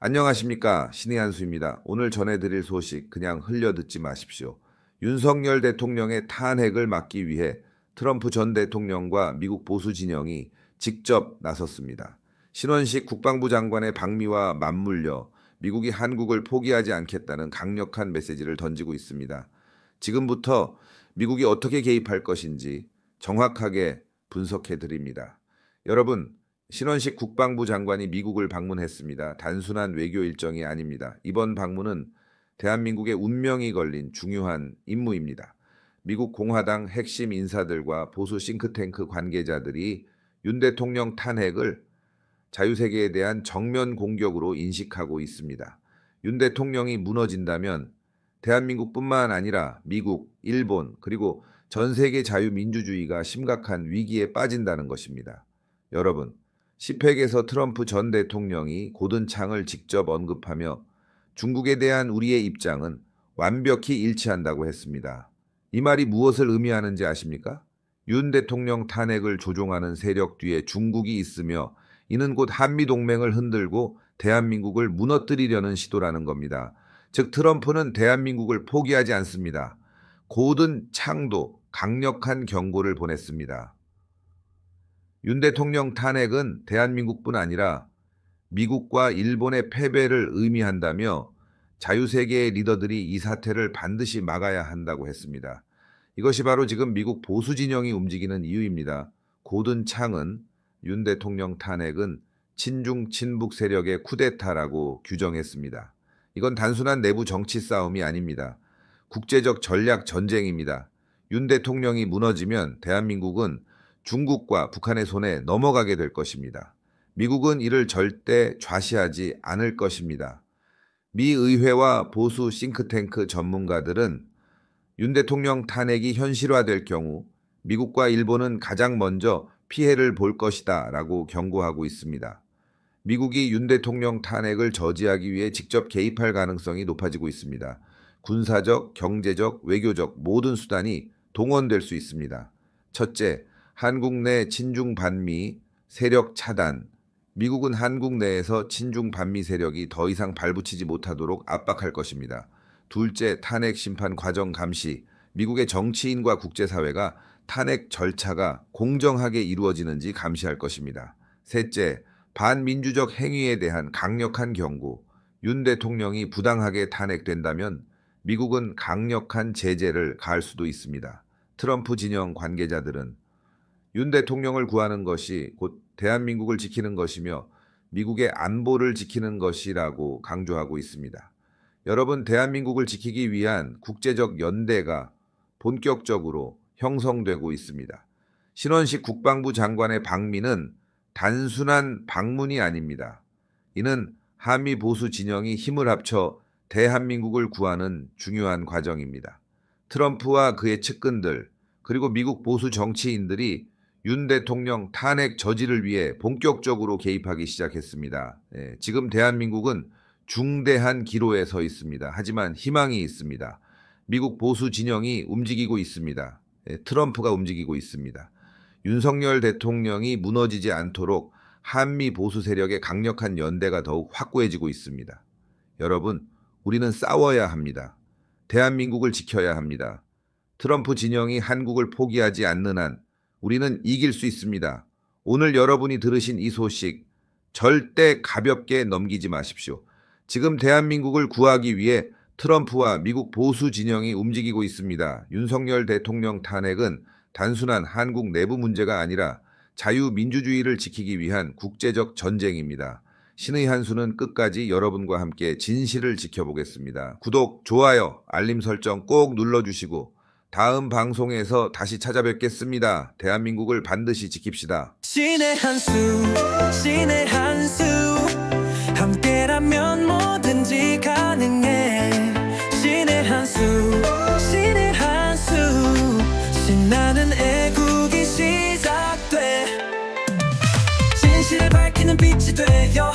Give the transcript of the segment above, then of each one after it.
안녕하십니까, 신의 한수입니다. 오늘 전해드릴 소식 그냥 흘려듣지 마십시오. 윤석열 대통령의 탄핵을 막기 위해 트럼프 전 대통령과 미국 보수 진영이 직접 나섰습니다. 신원식 국방부 장관의 방미와 맞물려 미국이 한국을 포기하지 않겠다는 강력한 메시지를 던지고 있습니다. 지금부터 미국이 어떻게 개입할 것인지 정확하게 분석해 드립니다. 여러분, 신원식 국방부 장관이 미국을 방문했습니다. 단순한 외교 일정이 아닙니다. 이번 방문은 대한민국의 운명이 걸린 중요한 임무입니다. 미국 공화당 핵심 인사들과 보수 싱크탱크 관계자들이 윤 대통령 탄핵을 자유세계에 대한 정면 공격으로 인식하고 있습니다. 윤 대통령이 무너진다면 대한민국뿐만 아니라 미국, 일본, 그리고 전 세계 자유민주주의가 심각한 위기에 빠진다는 것입니다. 여러분, 시팩에서 트럼프 전 대통령이 고든 창을 직접 언급하며 중국에 대한 우리의 입장은 완벽히 일치한다고 했습니다. 이 말이 무엇을 의미하는지 아십니까? 윤 대통령 탄핵을 조종하는 세력 뒤에 중국이 있으며 이는 곧 한미동맹을 흔들고 대한민국을 무너뜨리려는 시도라는 겁니다. 즉 트럼프는 대한민국을 포기하지 않습니다. 고든 창도 강력한 경고를 보냈습니다. 윤 대통령 탄핵은 대한민국뿐 아니라 미국과 일본의 패배를 의미한다며 자유세계의 리더들이 이 사태를 반드시 막아야 한다고 했습니다. 이것이 바로 지금 미국 보수 진영이 움직이는 이유입니다. 고든 창은 윤 대통령 탄핵은 친중 친북 세력의 쿠데타라고 규정했습니다. 이건 단순한 내부 정치 싸움이 아닙니다. 국제적 전략 전쟁입니다. 윤 대통령이 무너지면 대한민국은 중국과 북한의 손에 넘어가게 될 것입니다. 미국은 이를 절대 좌시하지 않을 것입니다. 미 의회와 보수 싱크탱크 전문가들은 윤 대통령 탄핵이 현실화될 경우 미국과 일본은 가장 먼저 피해를 볼 것이다 라고 경고하고 있습니다. 미국이 윤 대통령 탄핵을 저지하기 위해 직접 개입할 가능성이 높아지고 있습니다. 군사적, 경제적, 외교적 모든 수단이 동원될 수 있습니다. 첫째, 한국 내 친중 반미 세력 차단. 미국은 한국 내에서 친중 반미 세력이 더 이상 발붙이지 못하도록 압박할 것입니다. 둘째, 탄핵 심판 과정 감시. 미국의 정치인과 국제사회가 탄핵 절차가 공정하게 이루어지는지 감시할 것입니다. 셋째, 반민주적 행위에 대한 강력한 경고. 윤 대통령이 부당하게 탄핵된다면 미국은 강력한 제재를 가할 수도 있습니다. 트럼프 진영 관계자들은 윤 대통령을 구하는 것이 곧 대한민국을 지키는 것이며 미국의 안보를 지키는 것이라고 강조하고 있습니다. 여러분, 대한민국을 지키기 위한 국제적 연대가 본격적으로 형성되고 있습니다. 신원식 국방부 장관의 방미는 단순한 방문이 아닙니다. 이는 한미 보수 진영이 힘을 합쳐 대한민국을 구하는 중요한 과정입니다. 트럼프와 그의 측근들 그리고 미국 보수 정치인들이 윤 대통령 탄핵 저지를 위해 본격적으로 개입하기 시작했습니다. 지금 대한민국은 중대한 기로에 서 있습니다. 하지만 희망이 있습니다. 미국 보수 진영이 움직이고 있습니다. 트럼프가 움직이고 있습니다. 윤석열 대통령이 무너지지 않도록 한미 보수 세력의 강력한 연대가 더욱 확고해지고 있습니다. 여러분, 우리는 싸워야 합니다. 대한민국을 지켜야 합니다. 트럼프 진영이 한국을 포기하지 않는 한 우리는 이길 수 있습니다. 오늘 여러분이 들으신 이 소식 절대 가볍게 넘기지 마십시오. 지금 대한민국을 구하기 위해 트럼프와 미국 보수 진영이 움직이고 있습니다. 윤석열 대통령 탄핵은 단순한 한국 내부 문제가 아니라 자유민주주의를 지키기 위한 국제적 전쟁입니다. 신의 한수는 끝까지 여러분과 함께 진실을 지켜보겠습니다. 구독, 좋아요, 알림 설정 꼭 눌러주시고 다음 방송에서 다시 찾아뵙겠습니다. 대한민국을 반드시 지킵시다. 신의 한수, 신의 한수. 함께라면 뭐든지 가능해. 신의 한수, 신의 한수. 신나는 애국이 시작돼. 진실을 밝히는 빛이 되어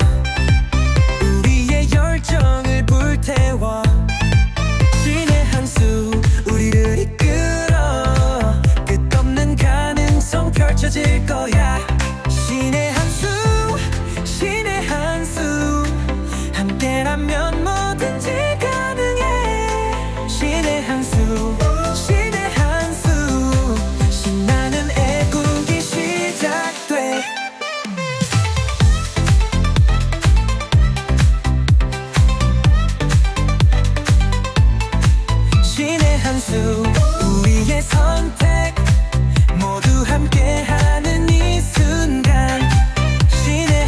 우리의 열정을 불태워. 신의 한수, 우리를 이끌어. 끝없는 가능성 펼쳐질 거야. 신의 한수, 신의 한수. 함께 수 우리의 선택 모두 함께하는 이 순간 신의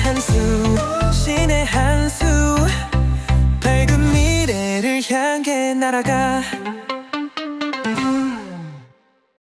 한 수 밝은 미래를 향해 날아가